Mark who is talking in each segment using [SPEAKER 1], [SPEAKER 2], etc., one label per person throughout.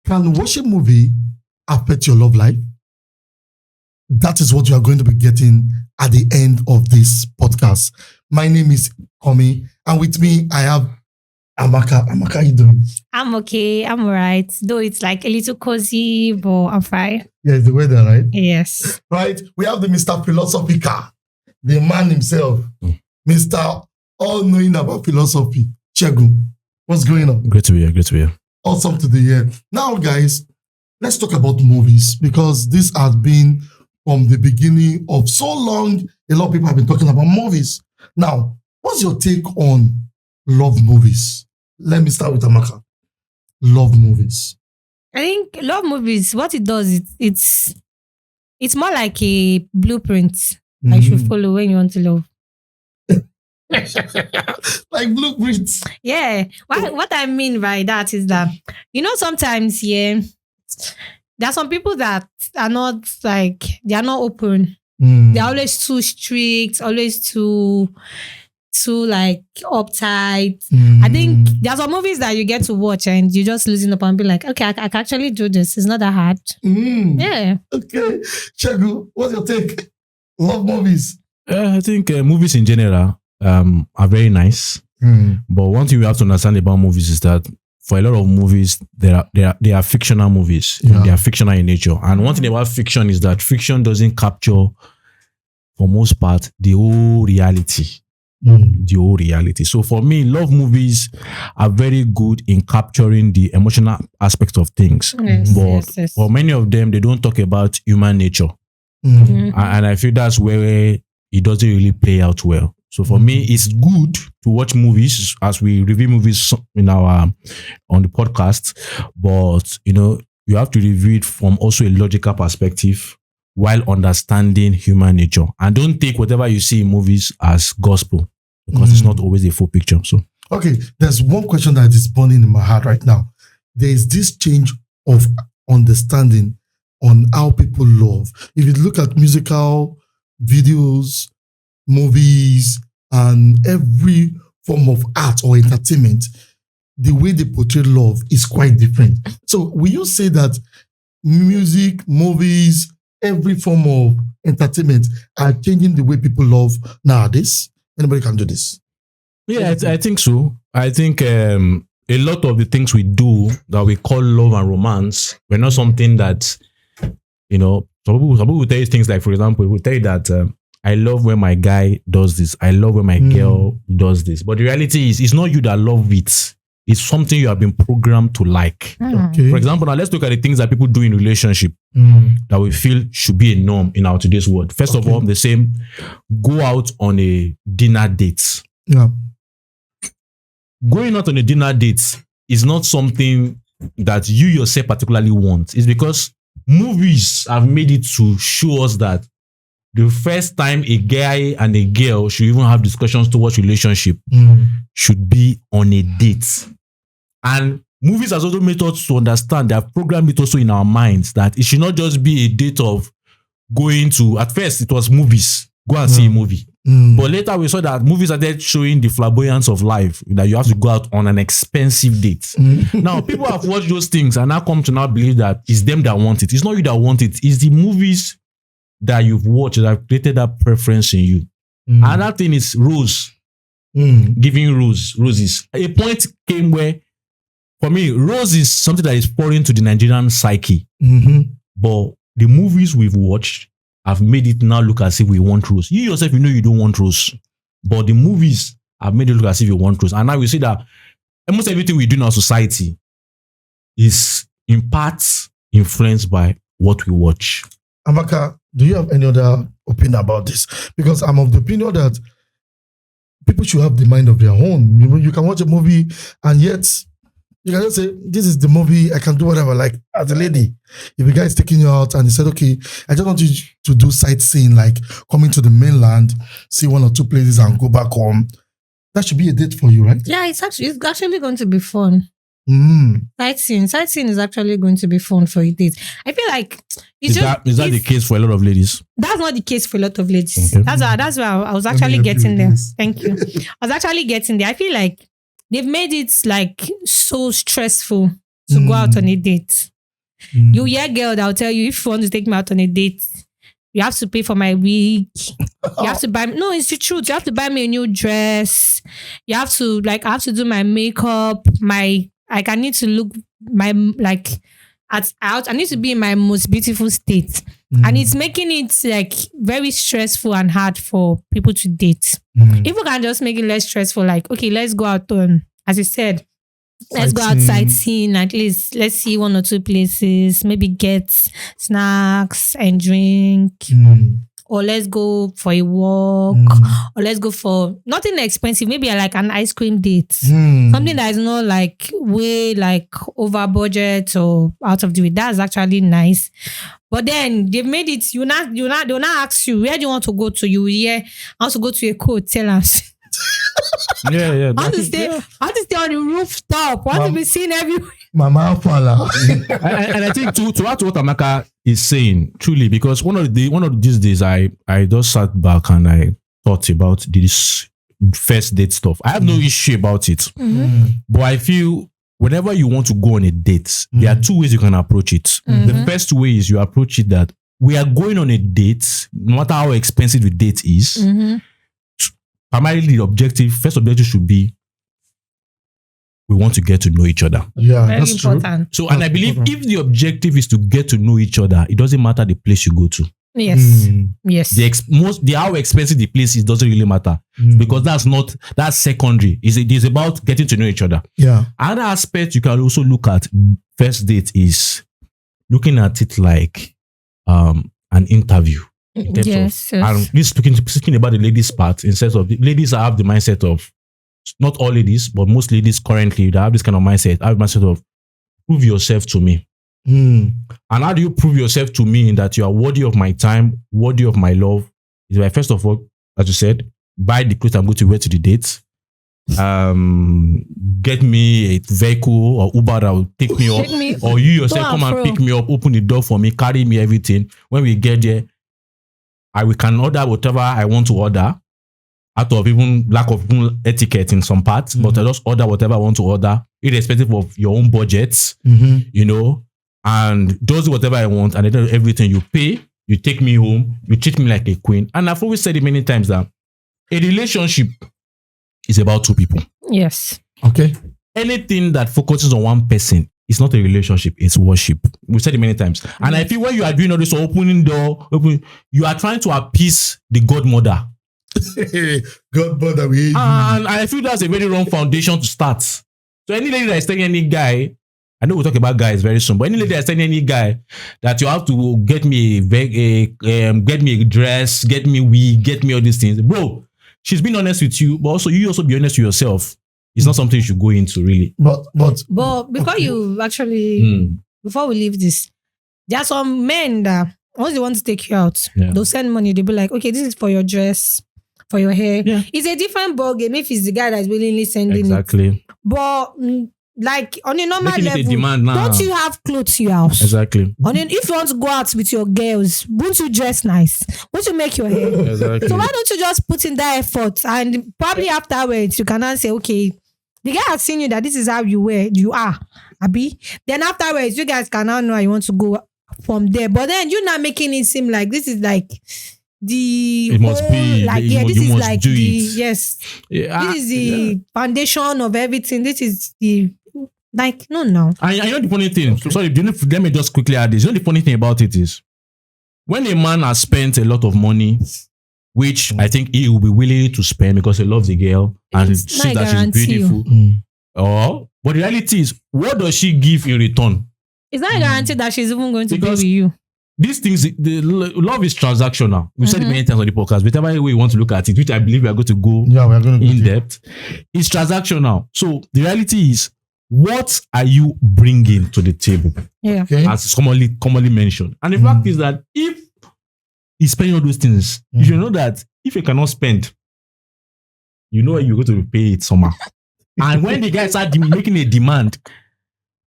[SPEAKER 1] Can watching a movie affect your love life? That is what you are going to be getting at the end of this podcast. My name is Komi, and with me I have Amaka. Amaka, how you doing?
[SPEAKER 2] I'm okay. I'm all right. Though it's like a little cozy, but I'm fine.
[SPEAKER 1] Yeah, it's the weather, right?
[SPEAKER 2] Yes.
[SPEAKER 1] Right? We have the Mr. Philosophical, the man himself, Mr. All-knowing about philosophy. Chegun, what's going on?
[SPEAKER 3] Great to be here.
[SPEAKER 1] Awesome to be here. Now, guys, let's talk about movies because this has been from the beginning of so long. A lot of people have been talking about movies. Now, what's your take on love movies? Let me start with Amaka. Love movies.
[SPEAKER 2] I think love movies, what it does, it's more like a blueprint I should follow when you want to love.
[SPEAKER 1] Like blueprints.
[SPEAKER 2] Yeah. What I mean by that is that, sometimes, there are some people that are not like, they are not open. They're always too strict, always too like uptight. I think there are some movies that you get to watch and you just loosen up and be like, okay, I can actually do this. It's not that hard. Yeah.
[SPEAKER 1] Okay. Chegu, what's your take? Love movies.
[SPEAKER 3] I think movies in general are very nice. But one thing we have to understand about movies is that for a lot of movies, they are fictional movies. They are fictional in nature. And one thing about fiction is that fiction doesn't capture, for most part, the whole reality. The whole reality. So for me, love movies are very good in capturing the emotional aspect of things. But for many of them, they don't talk about human nature. And I feel that's where it doesn't really play out well. So for me, it's good to watch movies as we review movies in on the podcast, but you have to review it from also a logical perspective while understanding human nature. And don't take whatever you see in movies as gospel because it's not always a full picture. So
[SPEAKER 1] okay, there's one question that is burning in my heart right now. There is this change of understanding on how people love. If you look at musical videos, movies, and every form of art or entertainment, the way they portray love is quite different. So will you say that music, movies, every form of entertainment are changing the way people love nowadays? Anybody can do this?
[SPEAKER 3] Yeah, I think so. I think a lot of the things we do that we call love and romance, we're not something that, some people will tell you things like, for example, will tell you that I love when my guy does this. I love when my girl does this. But the reality is, it's not you that love it. It's something you have been programmed to like.
[SPEAKER 1] Okay.
[SPEAKER 3] For example, now let's look at the things that people do in relationship that we feel should be a norm in our today's world. First of all, the same, go out on a dinner date.
[SPEAKER 1] Yeah.
[SPEAKER 3] Going out on a dinner date is not something that you yourself particularly want. It's because movies have made it to show us that the first time a guy and a girl should even have discussions towards relationship should be on a date. And movies has also made us to understand, they have programmed it also in our minds that it should not just be a date of going to, at first it was movies, go and see a movie. But later we saw that movies started showing the flamboyance of life, that you have to go out on an expensive date. Now, people have watched those things and now come to now believe that it's them that want it. It's not you that want it. It's the movies that you've watched that have created that preference in you. Another thing is rose. Giving roses. A point came where, for me, rose is something that is foreign to the Nigerian psyche. But the movies we've watched have made it now look as if we want rose. You yourself, you don't want rose. But the movies have made it look as if you want rose. And now we see that almost everything we do in our society is in parts influenced by what we watch.
[SPEAKER 1] Amaka, do you have any other opinion about this? Because I'm of the opinion that people should have the mind of their own. You can watch a movie and yet you can just say, this is the movie, I can do whatever. Like as a lady, if a guy is taking you out and he said, okay, I just want you to do sightseeing, like coming to the mainland, see one or two places and go back home. That should be a date for you, right?
[SPEAKER 2] Yeah, it's actually going to be fun. Sightseeing is actually going to be fun for a date. I feel like
[SPEAKER 3] is that the case for a lot of ladies?
[SPEAKER 2] That's not the case for a lot of ladies.
[SPEAKER 3] Okay.
[SPEAKER 2] That's why I was actually getting there. Thank you. I was actually getting there. I feel like they've made it like so stressful to go out on a date. You hear girl that will tell you, if you want to take me out on a date, you have to pay for my wig. You have to buy me. No, it's the truth. You have to buy me a new dress. You have to I have to do my makeup. I need to look I need to be in my most beautiful state. And it's making it very stressful and hard for people to date. If we can just make it less stressful, okay, let's go out on, as you said, let's go out sightseeing. At least let's see 1 or 2 places, maybe get snacks and drink. Or let's go for a walk, or let's go for nothing expensive, maybe an ice cream date. Something that is not way over budget or out of the way. That's actually nice. But then they've made it, they'll not ask you, where do you want to go to? I want to go to a hotel and
[SPEAKER 3] Yeah.
[SPEAKER 2] I want to stay on the rooftop. I want to be seen everywhere.
[SPEAKER 1] Mama Fala.
[SPEAKER 3] and I think to add to what Amaka is saying, truly, because one of these days I just sat back and I thought about this first date stuff. I have no issue about it. But I feel whenever you want to go on a date, there are 2 ways you can approach it. The first way is you approach it that we are going on a date, no matter how expensive the date is. Primarily the first objective should be we want to get to know each other.
[SPEAKER 1] Yeah,
[SPEAKER 2] very
[SPEAKER 1] that's
[SPEAKER 2] important.
[SPEAKER 1] true.
[SPEAKER 3] So, and I believe if the objective is to get to know each other, it doesn't matter the place you go to.
[SPEAKER 2] Yes. Yes.
[SPEAKER 3] The how expensive the place is doesn't really matter because that's secondary. It is about getting to know each other.
[SPEAKER 1] Yeah.
[SPEAKER 3] Another aspect you can also look at first date is looking at it like an interview.
[SPEAKER 2] Yes.
[SPEAKER 3] And this speaking about the ladies' part, in sense of the ladies have the mindset of, not all ladies, but most ladies currently that have this kind of mindset, have the mindset of prove yourself to me. And how do you prove yourself to me in that you are worthy of my time, worthy of my love? Is by first of all, as you said, buy the clothes I'm going to wear to the date. Get me a vehicle or Uber that will take me up, or you yourself come and pick me up, open the door for me, carry me, everything. When we get there, we can order whatever I want to order, out of even lack of etiquette in some parts, but I just order whatever I want to order, irrespective of your own budgets, and just do whatever I want, and then everything you pay, you take me home, you treat me like a queen. And I've always said it many times that a relationship is about 2 people.
[SPEAKER 2] Yes.
[SPEAKER 1] Okay.
[SPEAKER 3] Anything that focuses on one person is not a relationship, it's worship. We've said it many times. And I feel when you are doing all this opening door, you are trying to appease the godmother.
[SPEAKER 1] Godmother, we hate you.
[SPEAKER 3] And I feel that's a very wrong foundation to start. So any lady that is telling any guy, I know we'll talk about guys very soon, but any lady that is telling any guy that you have to get me a dress, get me wig, get me all these things, bro, she's being honest with you, but also you also be honest with yourself. It's not something you should go into, really.
[SPEAKER 1] But
[SPEAKER 2] before you actually, before we leave this, there are some men that once they want to take you out, they'll send money. They'll be like, okay, this is for your dress, for your hair. Yeah. It's a different ballgame if it's the guy that's willingly sending
[SPEAKER 3] exactly.
[SPEAKER 2] it. But like on a normal
[SPEAKER 3] making
[SPEAKER 2] level,
[SPEAKER 3] demand now.
[SPEAKER 2] Don't you have clothes to your house?
[SPEAKER 3] Exactly.
[SPEAKER 2] If you want to go out with your girls, won't you dress nice? Won't you make your hair?
[SPEAKER 3] Exactly.
[SPEAKER 2] So why don't you just put in that effort, and probably afterwards you can now say, okay, the guy has seen you that this is how you are, Abi. Then afterwards, you guys can now know how you want to go from there. But then you're not making it seem like this is like the
[SPEAKER 3] it must be
[SPEAKER 2] like
[SPEAKER 3] this
[SPEAKER 2] is like the
[SPEAKER 3] this
[SPEAKER 2] is the foundation of everything. This is the like no.
[SPEAKER 3] I know the funny thing. Okay. Sorry, let me just quickly add this. You know the funny thing about it is when a man has spent a lot of money, which I think he will be willing to spend because he loves the girl and sees that she's beautiful. But the reality is, what does she give in return?
[SPEAKER 2] It's not a guarantee that she's even going to be with you.
[SPEAKER 3] These things, the love is transactional. We've said it many times on the podcast. Whichever way you want to look at it, which I believe we are going to go in depth, it's transactional. So the reality is, what are you bringing to the table?
[SPEAKER 2] Yeah.
[SPEAKER 1] Okay.
[SPEAKER 3] As is commonly mentioned. And the fact is that if he's spending all those things, you should know that if you cannot spend, you know you're going to pay it somehow. And when the guys start making a demand,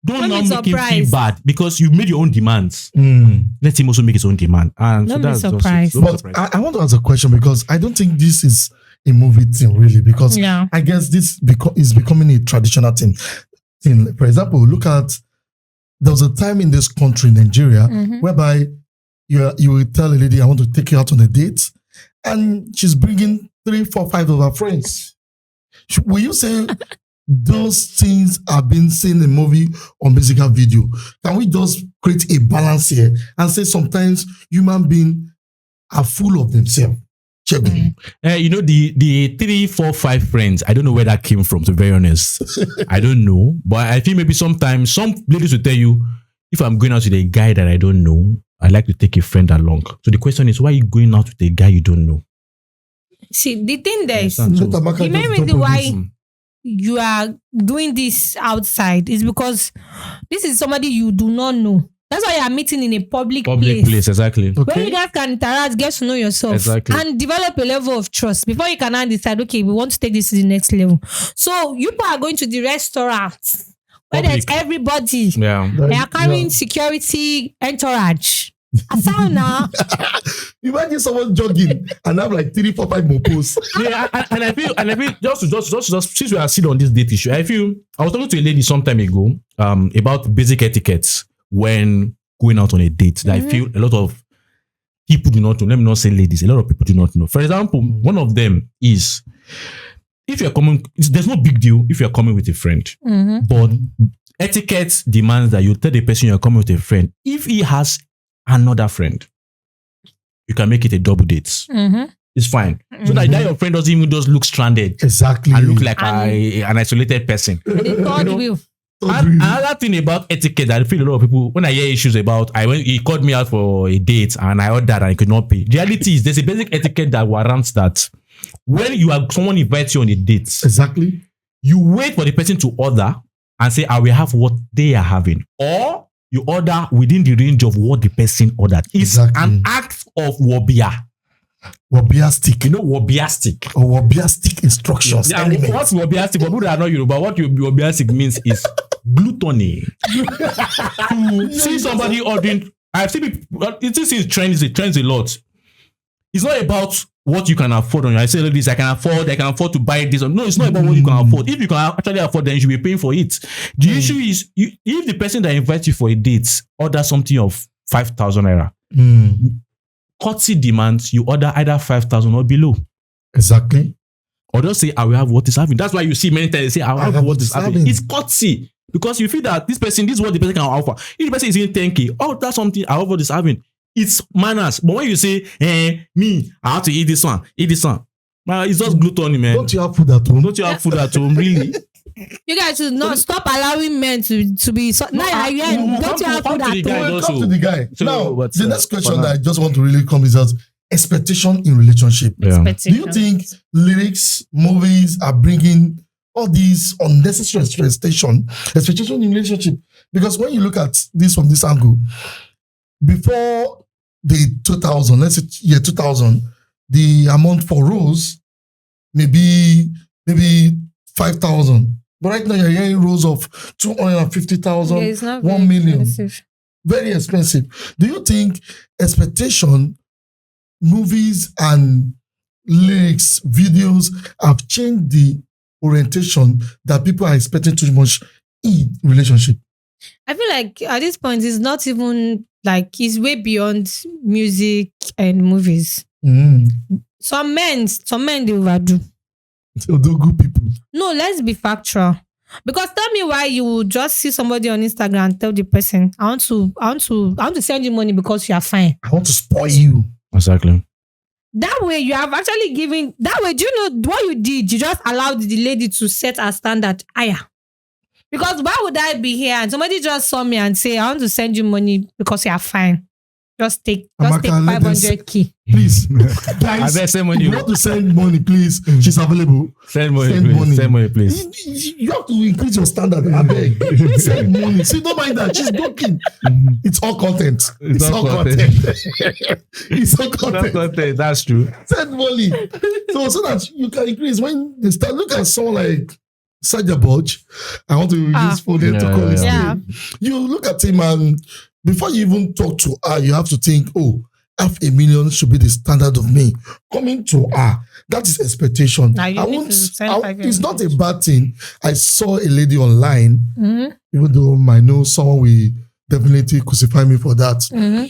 [SPEAKER 3] don't now make him feel bad because you made your own demands. Let him also make his own demand. And
[SPEAKER 2] don't
[SPEAKER 3] so that's
[SPEAKER 2] be surprised.
[SPEAKER 1] But I want to ask a question because I don't think this is a movie thing really, because I guess this is becoming a traditional thing. For example, look at there was a time in this country, Nigeria, whereby you will tell a lady, I want to take you out on a date, and she's bringing 3, 4, 5 of her friends. Will you say those things are being seen in movie or musical video? Can we just create a balance here and say sometimes human beings are full of themselves?
[SPEAKER 3] You know, the 3, 4, 5 friends, I don't know where that came from, to be very honest. I don't know. But I think maybe sometimes some ladies will tell you, if I'm going out with a guy that I don't know, I like to take a friend along. So the question is, why are you going out with a guy you don't know?
[SPEAKER 2] See, the thing there is,
[SPEAKER 1] The
[SPEAKER 2] main reason why you are doing this outside is because this is somebody you do not know. That's why you are meeting in a public place.
[SPEAKER 3] Exactly.
[SPEAKER 1] Okay.
[SPEAKER 2] Where you guys can interact, get to know yourself, and develop a level of trust before you can now decide, okay, we want to take this to the next level. So you are going to the restaurant where there's everybody.
[SPEAKER 3] Yeah.
[SPEAKER 2] They are carrying security entourage. Sauna.
[SPEAKER 1] Imagine someone jogging and have like 3, 4, 5 more posts.
[SPEAKER 3] Yeah, and I feel just since we are still on this date issue, I was talking to a lady some time ago about basic etiquette when going out on a date that I feel a lot of people do not know. Let me not say ladies, a lot of people do not know. For example, one of them is, if you're coming, there's no big deal if you're coming with a friend, but etiquette demands that you tell the person you're coming with a friend. If he has another friend, you can make it a double date. It's fine. So that your friend doesn't even just look stranded.
[SPEAKER 1] Exactly.
[SPEAKER 3] And look like an isolated person. Another thing about etiquette that I feel a lot of people, when I hear issues about, he called me out for a date and I ordered and I could not pay. The reality is there's a basic etiquette that warrants that when someone invites you on a date,
[SPEAKER 1] exactly,
[SPEAKER 3] you wait for the person to order and say, I will have what they are having. Or you order within the range of what the person ordered. It's an act of wobia.
[SPEAKER 1] Wobiastic.
[SPEAKER 3] You know, wobiastic.
[SPEAKER 1] Or wobiastic instructions.
[SPEAKER 3] Yeah, what's wobiastic? For people that are not Yoruba, what wobiastic means is gluttony. To see somebody ordering, I've seen people, it trends a lot. It's not about what you can afford. I say this, I can afford to buy this. No, it's not about what you can afford. If you can actually afford, then you should be paying for it. The issue is, if the person that invites you for a date orders something of 5,000 naira, courtesy demands you order either 5,000 or below.
[SPEAKER 1] Exactly.
[SPEAKER 3] Or just say, I will have what is having. That's why you see many times they say, I will have what is having. It's courtesy. Because you feel that this is what the person can offer. If the person is in 10K, that's something I have what is having. It's manners. But when you say, me, I have to eat this one. Man, it's just gluttony, man.
[SPEAKER 1] Don't you have food at home?
[SPEAKER 3] Really?
[SPEAKER 2] You guys should not stop allowing men to be so. Don't you have food at home?
[SPEAKER 1] We'll come to the guy.
[SPEAKER 3] So,
[SPEAKER 1] now, the next question that I just want to really come is that expectation in relationship.
[SPEAKER 3] Yeah.
[SPEAKER 1] Do you think lyrics, movies are bringing all these unnecessary expectation in relationship? Because when you look at this from this angle, before the 2000, let's say year 2000, the amount for rose maybe 5,000. But right now you're hearing rose of 250,000, 1 million.
[SPEAKER 2] Expensive.
[SPEAKER 1] Very expensive. Do you think expectation, movies and lyrics, videos have changed the orientation that people are expecting too much in relationship?
[SPEAKER 2] I feel like at this point it's not even like, it's way beyond music and movies. Some men they overdo.
[SPEAKER 1] So do good people.
[SPEAKER 2] No, let's be factual. Because tell me why you would just see somebody on Instagram and tell the person, I want to send you money because you are fine.
[SPEAKER 1] I want to spoil you.
[SPEAKER 3] Exactly.
[SPEAKER 2] That way you have actually given, that way, do you know what you did? You just allowed the lady to set a standard higher. Because why would I be here and somebody just saw me and say, I want to send you money because you are fine. Just take 500k.
[SPEAKER 1] Please. Guys,
[SPEAKER 3] send
[SPEAKER 1] if you want to send money, please. She's available.
[SPEAKER 3] Send money, please.
[SPEAKER 1] You have to increase your standard. I beg. Send money. See, don't mind that. She's joking. It's all content. It's all content. It's all content.
[SPEAKER 3] That's true.
[SPEAKER 1] Send money. So that you can increase. When they start, look at someone like Saja Bodge. I want to use for them to call his name. You look at him and before you even talk to her, you have to think, 500,000 should be the standard of me. Coming to her, that is expectation. It's not a bad thing. I saw a lady online, even though I know someone definitely crucify me for that.
[SPEAKER 2] Mm-hmm.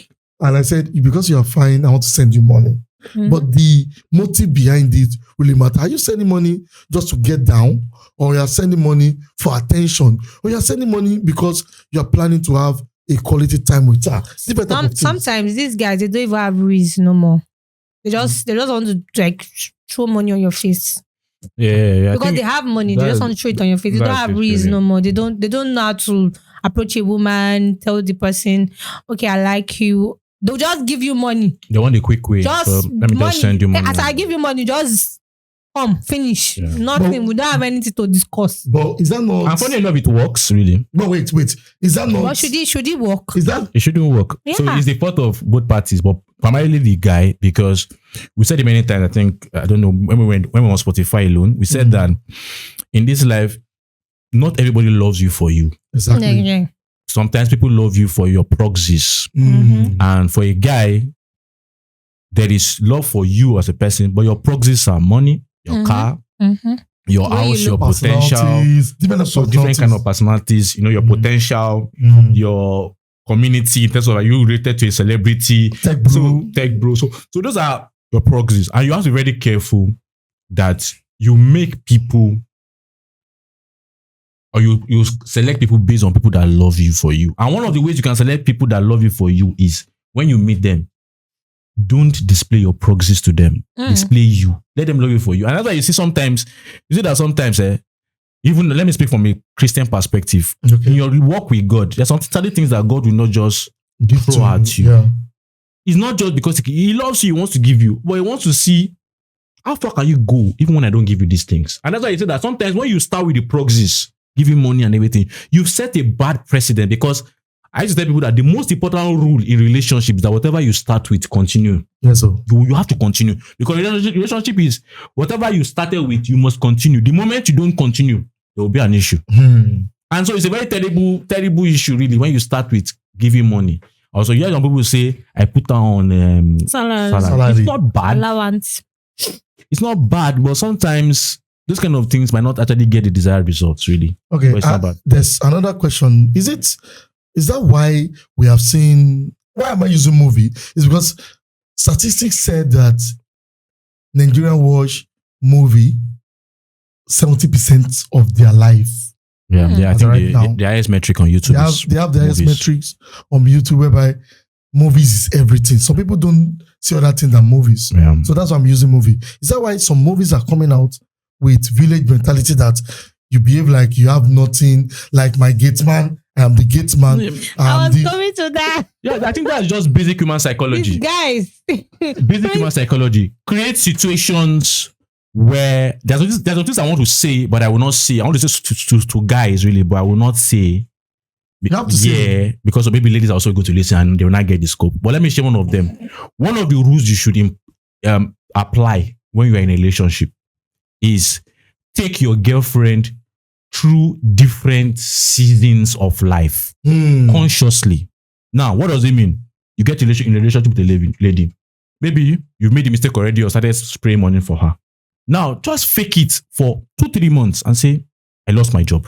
[SPEAKER 1] And I said, because you are fine, I want to send you money.
[SPEAKER 2] Mm-hmm.
[SPEAKER 1] But the motive behind it really matter. Are you sending money just to get down, or you are sending money for attention, or you are sending money because you are planning to have a quality time with her? Different type of things.
[SPEAKER 2] Sometimes these guys, they don't even have reason no more. They just want to like throw money on your face.
[SPEAKER 3] Yeah.
[SPEAKER 2] Because they have money, they just want to throw it on your face. They don't have reason no more. They don't know how to approach a woman, tell the person, okay, I like you. They'll just give you money.
[SPEAKER 3] They want a quick way.
[SPEAKER 2] Just
[SPEAKER 3] So let me
[SPEAKER 2] money.
[SPEAKER 3] just send you money.
[SPEAKER 2] As I give you money, just finish.
[SPEAKER 3] Yeah.
[SPEAKER 2] Nothing. We don't have anything to discuss.
[SPEAKER 1] But is that not?
[SPEAKER 3] And funny enough, it works really.
[SPEAKER 1] No, wait. Is that not?
[SPEAKER 2] But should it work?
[SPEAKER 1] Is that?
[SPEAKER 3] It shouldn't work. So
[SPEAKER 2] Yeah.
[SPEAKER 3] it's the fault of both parties, but primarily the guy, because we said it many times. I think, I don't know, when we were on Spotify alone, we said that in this life, not everybody loves you for you.
[SPEAKER 1] Exactly.
[SPEAKER 2] Yeah.
[SPEAKER 3] Sometimes people love you for your proxies.
[SPEAKER 2] Mm-hmm.
[SPEAKER 3] And for a guy, there is love for you as a person, but your proxies are money, your car,
[SPEAKER 2] Mm-hmm.
[SPEAKER 3] your
[SPEAKER 2] Where you
[SPEAKER 3] house, your
[SPEAKER 2] look-
[SPEAKER 3] potential.
[SPEAKER 1] Personalities,
[SPEAKER 3] Different kind of personalities, your potential, your community, in terms of, are you related to a celebrity,
[SPEAKER 1] Tech bro.
[SPEAKER 3] tech bro. So those are your proxies, and you have to be very careful that you make people, or you select people based on people that love you for you. And one of the ways you can select people that love you for you is when you meet them, don't display your proxies to them. Display you. Let them love you for you. And that's why you see that sometimes, even, let me speak from a Christian perspective.
[SPEAKER 1] Okay.
[SPEAKER 3] In your walk with God, there's some certain things that God will not just
[SPEAKER 1] Give
[SPEAKER 3] throw
[SPEAKER 1] to
[SPEAKER 3] at you.
[SPEAKER 1] Yeah.
[SPEAKER 3] It's not just because he loves you, he wants to give you, but he wants to see how far can you go even when I don't give you these things. And that's why you say that sometimes when you start with the proxies, giving money and everything, you've set a bad precedent, because I used to tell people that the most important rule in relationships is that whatever you start with, continue.
[SPEAKER 1] Yes, sir.
[SPEAKER 3] You have to continue, because relationship is whatever you started with, you must continue. The moment you don't continue, there will be an issue. And so it's a very terrible issue, really, when you start with giving money. Also, you hear some people say, I put on salary. It's not bad.
[SPEAKER 2] Allowance.
[SPEAKER 3] It's not bad, but sometimes those kind of things might not actually get the desired results, really.
[SPEAKER 1] Okay.
[SPEAKER 3] But it's not bad.
[SPEAKER 1] There's another question. Is that why we have seen? Why am I using movie? It's because statistics said that Nigerian watch movie 70% of their life.
[SPEAKER 3] Yeah, I think
[SPEAKER 1] Right now.
[SPEAKER 3] the highest metric on YouTube
[SPEAKER 1] They have the highest
[SPEAKER 3] movies.
[SPEAKER 1] metrics on YouTube, whereby movies is everything. Some people don't see other things than movies.
[SPEAKER 3] Yeah.
[SPEAKER 1] So that's why I'm using movie. Is that why some movies are coming out with village mentality, that you behave like you have nothing, like my gate man, I am the gate man.
[SPEAKER 2] I was coming to that.
[SPEAKER 3] Yeah, I think that's just basic human psychology.
[SPEAKER 2] These guys.
[SPEAKER 3] Basic human psychology. Create situations where there's some things I want to say, but I will not say. I want to say to guys, really, but I will not say.
[SPEAKER 1] You have to say.
[SPEAKER 3] Because maybe ladies are also going to listen and they will not get the scope. But let me share one of them. One of the rules you should apply when you are in a relationship is take your girlfriend through different seasons of life consciously. Now, what does it mean? You get in a relationship with a lady. Maybe you've made a mistake already or started spraying money for her. Now, just fake it for 2-3 months and say, I lost my job.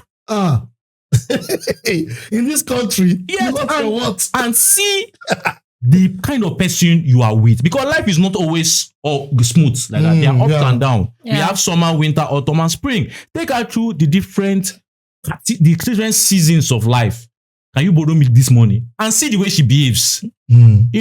[SPEAKER 1] In this country,
[SPEAKER 3] Yes,
[SPEAKER 1] what?
[SPEAKER 3] And see the kind of person you are with. Because life is not always smooth like that. There are ups and downs.
[SPEAKER 2] Yeah.
[SPEAKER 3] We have summer, winter, autumn, and spring. Take her through the different seasons of life. Can you borrow me this money? And see the way she behaves. And see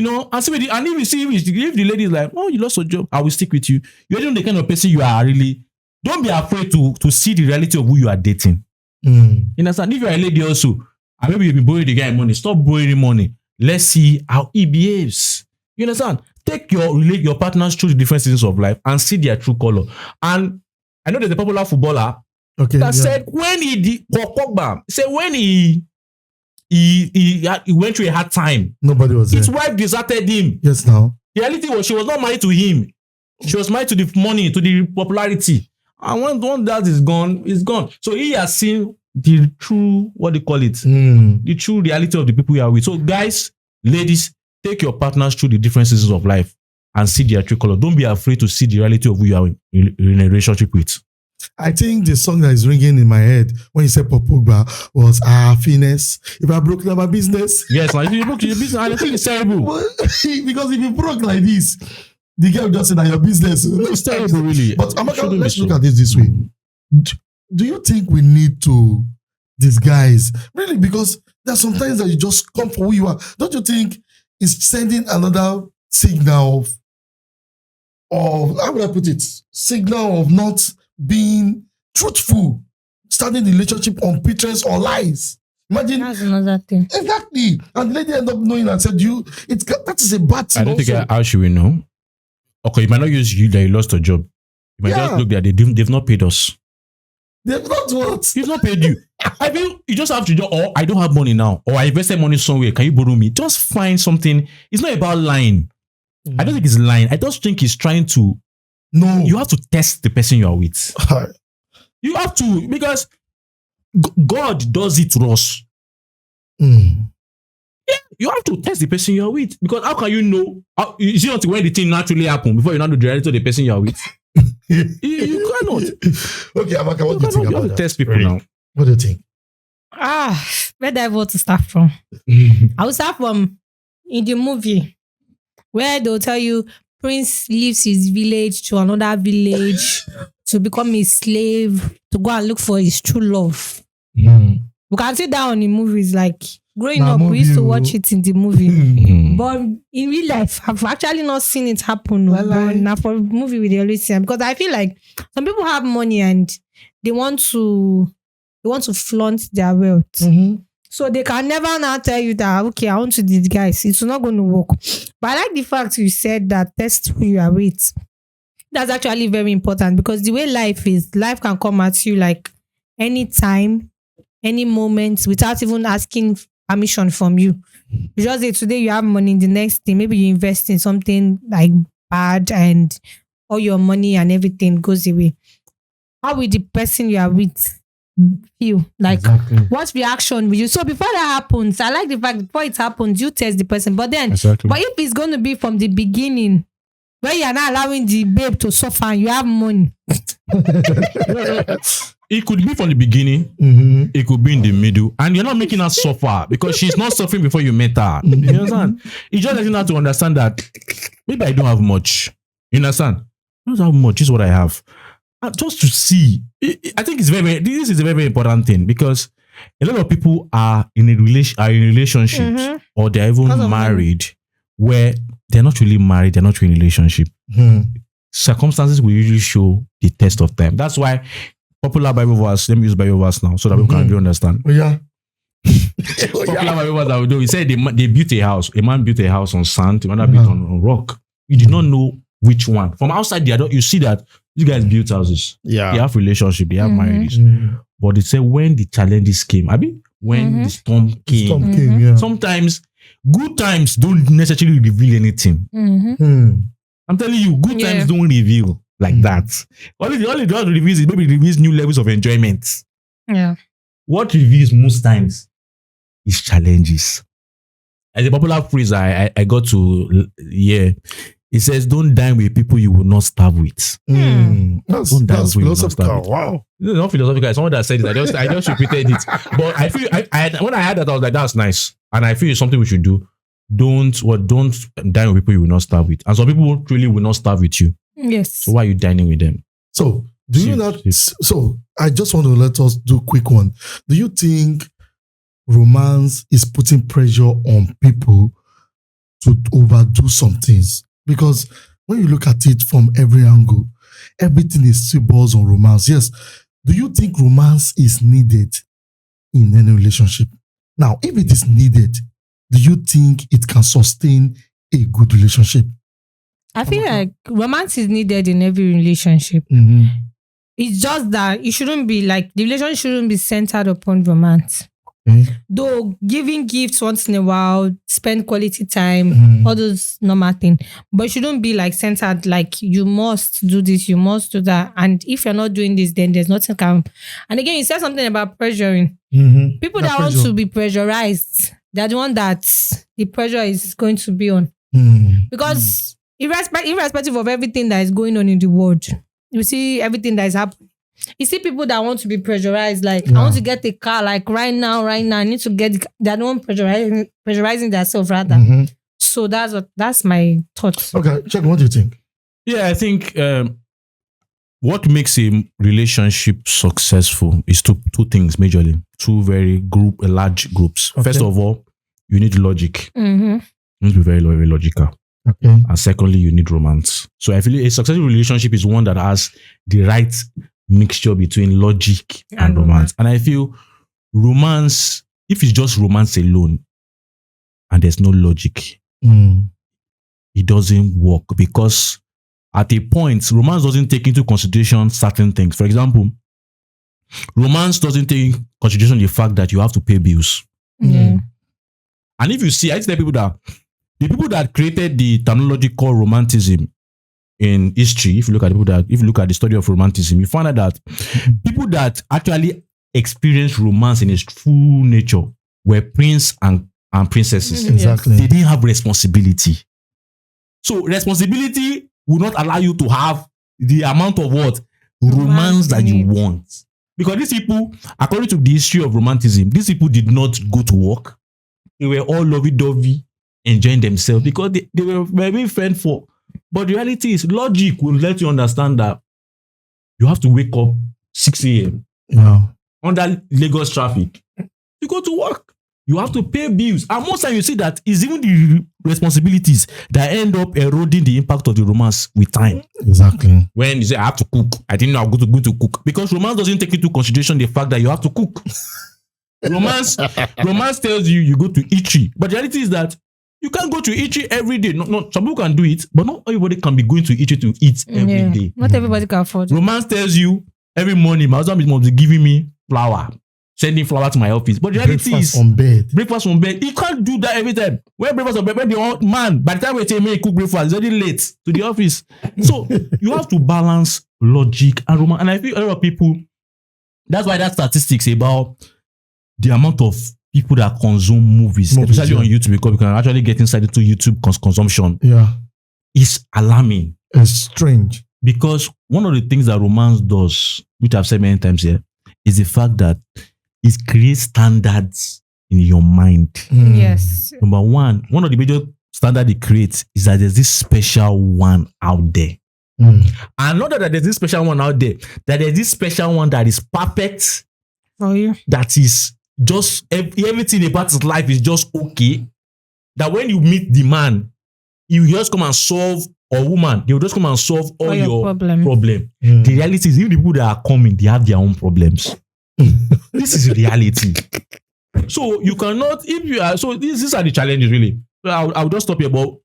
[SPEAKER 3] and if you see if the lady is like, oh, you lost your job, I will stick with you. You're the kind of person you are really. Don't be afraid to see the reality of who you are dating. You understand? If you're a lady also, and maybe you've been borrowing the guy money, stop borrowing money. Let's see how he behaves. You understand? Take your partners through the different seasons of life and see their true color. And I know there's a popular footballer that said when he went through a hard time,
[SPEAKER 1] nobody was there.
[SPEAKER 3] His wife deserted him.
[SPEAKER 1] Yes, now.
[SPEAKER 3] The reality was she was not married to him. She was married to the money, to the popularity. And when that is gone, it's gone. So he has seen the true, what they call it, the true reality of the people you are with. So guys, ladies, take your partners through the different seasons of life and see their true color. Don't be afraid to see the reality of who you are in a relationship with.
[SPEAKER 1] I think the song that is ringing in my head when you said Popogba was happiness. If I broke down my business.
[SPEAKER 3] Yes, like if you broke your business, I think it's terrible.
[SPEAKER 1] Because if you broke like this, the girl just said that your business.
[SPEAKER 3] It's terrible, really.
[SPEAKER 1] But Amaka, let's look at this way. Do you think we need to disguise? Really? Because there's sometimes that you just come for who you are. Don't you think it's sending another signal of how would I put it? Signal of not being truthful, starting the relationship on pretense or lies. Imagine
[SPEAKER 2] That's another thing.
[SPEAKER 1] exactly, and the lady end up knowing and said, "You, that is a bad thing."
[SPEAKER 3] I don't
[SPEAKER 1] also.
[SPEAKER 3] think how should we know? Okay, you might not use you that you lost your job. You might just look there. They've not paid us.
[SPEAKER 1] They've not what?
[SPEAKER 3] They've not paid you. I mean, you just have to do. Or I don't have money now. Or I invested money somewhere. Can you borrow me? Just find something. It's not about lying. I don't think it's lying. I just think he's trying to.
[SPEAKER 1] No,
[SPEAKER 3] You have to test the person you are with. You have to, because God does it to us.
[SPEAKER 1] Mm.
[SPEAKER 3] You have to test the person you are with. Because how can you know? You see until when the thing naturally happen before you know the reality of the person you are with. you cannot.
[SPEAKER 1] Okay, Amaka, what do you think
[SPEAKER 3] You have
[SPEAKER 1] about
[SPEAKER 3] to
[SPEAKER 1] that?
[SPEAKER 3] test people
[SPEAKER 1] Really?
[SPEAKER 3] now.
[SPEAKER 1] What do you think?
[SPEAKER 2] Where do I want to start from? I will start from in the movie where they'll tell you Prince leaves his village to another village to become a slave to go and look for his true love.
[SPEAKER 1] Mm.
[SPEAKER 2] We can see that on the movies. Like growing
[SPEAKER 1] Nah,
[SPEAKER 2] up, we used to
[SPEAKER 1] movie,
[SPEAKER 2] watch it in the movie.
[SPEAKER 3] Mm.
[SPEAKER 2] But in real life, I've actually not seen it happen.
[SPEAKER 1] Well,
[SPEAKER 2] But
[SPEAKER 1] like-
[SPEAKER 2] now for movie, we always see it. Because I feel like some people have money and they want to flaunt their wealth.
[SPEAKER 1] Mhm.
[SPEAKER 2] So they can never now tell you that, okay, I want to disguise. It's not going to work. But I like the fact you said that test who you are with. That's actually very important because the way life is, life can come at you like anytime, any moment without even asking permission from you. You just say today you have money, the next day maybe you invest in something like bad and all your money and everything goes away. How will the person you are with feel? Like
[SPEAKER 1] Exactly.
[SPEAKER 2] what reaction will you? So before that happens, I like the fact before it happens, you test the person. But then,
[SPEAKER 3] Exactly.
[SPEAKER 2] but if it's going to be from the beginning, where you are not allowing the babe to suffer and you have money,
[SPEAKER 3] It could be from the beginning.
[SPEAKER 1] Mhm.
[SPEAKER 3] It could be in the middle, and you're not making her suffer because she's not suffering before you met her. You understand? It's just letting her to understand that maybe I don't have much. You understand? I don't have much. This is what I have. And just to see, I think it's this is a very, very important thing because a lot of people are in relationships
[SPEAKER 2] Mhm.
[SPEAKER 3] or they're even
[SPEAKER 2] Because of
[SPEAKER 3] married where they're not really married, they're not really in a relationship.
[SPEAKER 1] Mhm.
[SPEAKER 3] Circumstances will usually show the test of time. That's why popular Bible verse, let me use Bible verse now so that people can really understand.
[SPEAKER 1] Oh, yeah.
[SPEAKER 3] Popular Bible verse that we do, he said they built a house. A man built a house on sand, another built on rock. You did not know which one. From outside, you see that these guys built houses. They
[SPEAKER 1] Yeah.
[SPEAKER 3] have relationship, they have marriages.
[SPEAKER 1] Mhm.
[SPEAKER 3] But they say when the challenges came, when the storm came,
[SPEAKER 1] Storm came, yeah.
[SPEAKER 3] sometimes good times don't necessarily reveal anything.
[SPEAKER 1] Hmm.
[SPEAKER 3] I'm telling you, good
[SPEAKER 2] Yeah.
[SPEAKER 3] times don't reveal like that. Only God reveals is maybe reveals new levels of enjoyment.
[SPEAKER 2] yeah,
[SPEAKER 3] What reveals most times is challenges. As a popular phrase I got to hear, it says, "Don't dine with people you will not starve with."
[SPEAKER 1] That's
[SPEAKER 3] Don't die before you
[SPEAKER 1] philosophical.
[SPEAKER 3] start it.
[SPEAKER 1] Wow.
[SPEAKER 3] It's not philosophical. It's someone that said it. I just repeated it. But I feel when I heard that, I was like, "That's nice," and I feel it's something we should do. Don't dine with people you will not starve with, and some people truly will not starve with you.
[SPEAKER 2] yes.
[SPEAKER 3] So why are you dining with them?
[SPEAKER 1] So, do you
[SPEAKER 3] See,
[SPEAKER 1] not?
[SPEAKER 3] see.
[SPEAKER 1] So, I just want to let us do a quick one. Do you think romance is putting pressure on people to overdo some things? Because when you look at it from every angle, everything is still balls on romance. Yes. Do you think romance is needed in any relationship? Now, if it is needed, do you think it can sustain a good relationship?
[SPEAKER 2] I feel like romance is needed in every relationship. It's just that it shouldn't be like the relationship shouldn't be centered upon romance.
[SPEAKER 1] Okay.
[SPEAKER 2] Though giving gifts once in a while, spend quality time,
[SPEAKER 1] Mm.
[SPEAKER 2] all those normal things. But it shouldn't be like centered like you must do this, you must do that. And if you're not doing this, then there's nothing can. And again, you said something about pressuring.
[SPEAKER 1] Mhm.
[SPEAKER 2] People
[SPEAKER 1] Yeah,
[SPEAKER 2] that want
[SPEAKER 1] pressure.
[SPEAKER 2] to be pressurized, they're the one that the pressure is going to be on.
[SPEAKER 1] Mm.
[SPEAKER 2] Because irrespective of everything that is going on in the world, you see everything that is happening. You see people that want to be pressurized, like I want to get a car, like right now. I need to get. They don't pressurizing themselves rather.
[SPEAKER 1] Mm-hmm.
[SPEAKER 2] So that's my thoughts.
[SPEAKER 1] Okay, check. What do you think?
[SPEAKER 3] Yeah, I think what makes a relationship successful is two things majorly. Two very large groups.
[SPEAKER 1] Okay.
[SPEAKER 3] First of all, you need logic.
[SPEAKER 2] Mm-hmm.
[SPEAKER 3] You need to be very, very logical.
[SPEAKER 1] Okay.
[SPEAKER 3] And secondly, you need romance. So I feel a successful relationship is one that has the right mixture between logic and romance. And I feel romance, if it's just romance alone and there's no logic, it doesn't work, because at a point, romance doesn't take into consideration certain things. For example, romance doesn't take into consideration the fact that you have to pay bills.
[SPEAKER 2] Yeah.
[SPEAKER 3] And if you see, I tell people that the people that created the terminology called romanticism in history, if you look at the study of romanticism, you find out that people that actually experienced romance in its full nature were prince and princesses.
[SPEAKER 1] Exactly.
[SPEAKER 3] They didn't have responsibility. So responsibility will not allow you to have the amount of what? Romance that you want. Because these people, according to the history of romanticism, these people did not go to work. They were all lovey-dovey, enjoying themselves because they were being friend for. But the reality is, logic will let you understand that you have to wake up 6 a.m. Under Lagos traffic. You go to work. You have to pay bills. And most times you see that it's even the responsibilities that end up eroding the impact of the romance with time.
[SPEAKER 1] Exactly.
[SPEAKER 3] When you say, I have to cook, I didn't know I'm going to cook. Because romance doesn't take into consideration the fact that you have to cook. Romance tells you go to Ichi. But the reality is that you can't go to Ichi every day. No, some people can do it, but not everybody can be going to Ichi to eat every day.
[SPEAKER 2] Not everybody can afford it.
[SPEAKER 3] Romance tells you every morning my husband must be giving me flour, sending flour to my office. But the reality is breakfast on bed. He can't do that every time. When breakfast on bed, when the old man, by the time we tell me cook breakfast, it's already late to the office. So you have to balance logic and romance. And I feel a lot of people, that's why that statistics about the amount of people that consume movies especially on YouTube, because we can actually get inside into YouTube consumption. Is alarming.
[SPEAKER 1] It's strange.
[SPEAKER 3] Because one of the things that romance does, which I've said many times here, is the fact that it creates standards in your mind.
[SPEAKER 2] Yes.
[SPEAKER 3] Number one of the major standards it creates is that there's this special one out there. And not that there's this special one out there, that there's this special one that is perfect
[SPEAKER 2] for you.
[SPEAKER 3] That is just everything about his life is just okay. That when you meet the man, you just come and solve, or woman, they will just come and solve all your problem. The reality is, even the people that are coming, they have their own problems. This is reality. So you cannot, if you are, so these are the challenges really. So I'll just stop here, but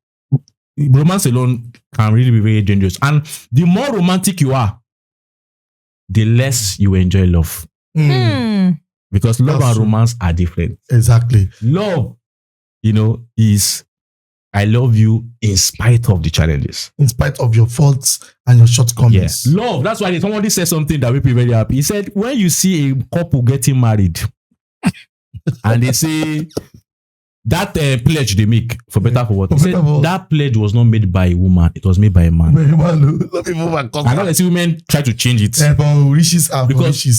[SPEAKER 3] romance alone can really be very dangerous. And the more romantic you are, the less you enjoy love. Because love and romance are different.
[SPEAKER 1] Exactly.
[SPEAKER 3] Love, is I love you in spite of the challenges.
[SPEAKER 1] In spite of your faults and your shortcomings.
[SPEAKER 3] Yes. Love. That's why somebody said something that made me very happy. He said, when you see a couple getting married and they say that pledge they make for better for what? He said that pledge was not made by a woman. It was made by a man. I know see women try to change it. Because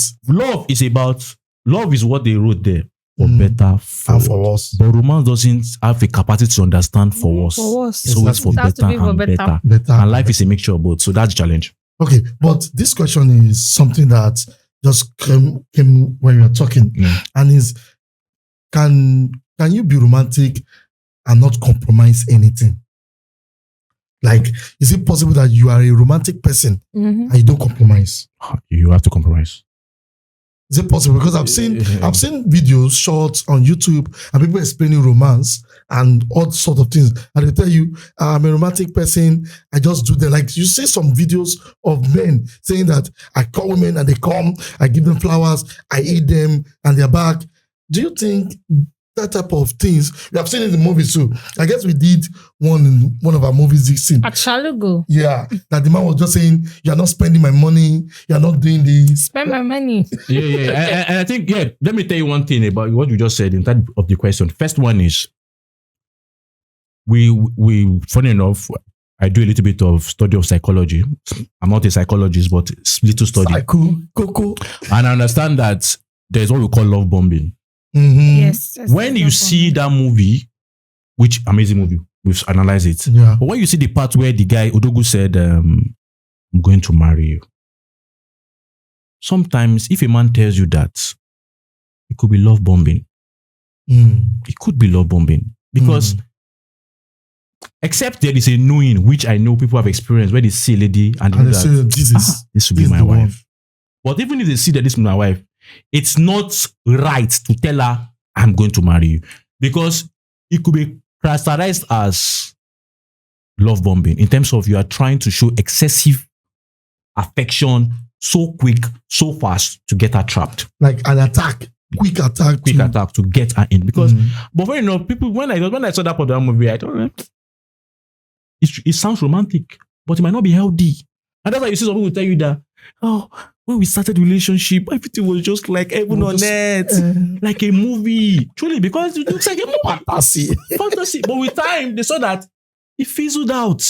[SPEAKER 3] love is what they wrote there. For better for us. But romance doesn't have a capacity to understand for us. So it's for better and better. And life is a mixture of both. So that's the challenge.
[SPEAKER 1] Okay, but this question is something that just came when we were talking. And is, can you be romantic and not compromise anything? Like, is it possible that you are a romantic person and you don't compromise?
[SPEAKER 3] You have to compromise.
[SPEAKER 1] Is it possible? Because I've seen videos, shorts on YouTube, and people explaining romance and all sorts of things. And they tell you, I'm a romantic person. I just do that. Like you see some videos of men saying that I call women and they come, I give them flowers, I eat them, and they're back. Do you think that type of things? We have seen it in movies too. I guess we did one in one of our movies this scene.
[SPEAKER 2] At Shalugo.
[SPEAKER 1] Yeah. That the man was just saying, you're not spending my money, you're not doing this.
[SPEAKER 2] Spend my money.
[SPEAKER 3] Yeah. And I think, let me tell you one thing about what you just said in that of the question. First one is, we funny enough, I do a little bit of study of psychology. I'm not a psychologist, but it's little study.
[SPEAKER 1] Coco.
[SPEAKER 3] And I understand that there's what we call love bombing.
[SPEAKER 2] Yes.
[SPEAKER 3] When you see that movie, which amazing movie, we've analyzed it.
[SPEAKER 1] Yeah.
[SPEAKER 3] But when you see the part where the guy Odogu said, "I'm going to marry you," sometimes if a man tells you that, it could be love bombing. It could be love bombing because. Except there is a knowing, which I know people have experienced, where they see a lady and they
[SPEAKER 1] say,
[SPEAKER 3] this will be my wife. But even if they see that this is my wife, it's not right to tell her, I'm going to marry you. Because it could be characterized as love bombing in terms of you are trying to show excessive affection so quick, so fast to get her trapped.
[SPEAKER 1] Like an attack. Quick attack
[SPEAKER 3] to get her in. Because, but when people, when I saw that part of that movie, I thought, it sounds romantic, but it might not be healthy. And that's why you see some people tell you that, when we started the relationship, everything was just like heaven on earth, like a movie. Truly, because it looks like a movie. Fantasy. But with time, they saw that it fizzled out.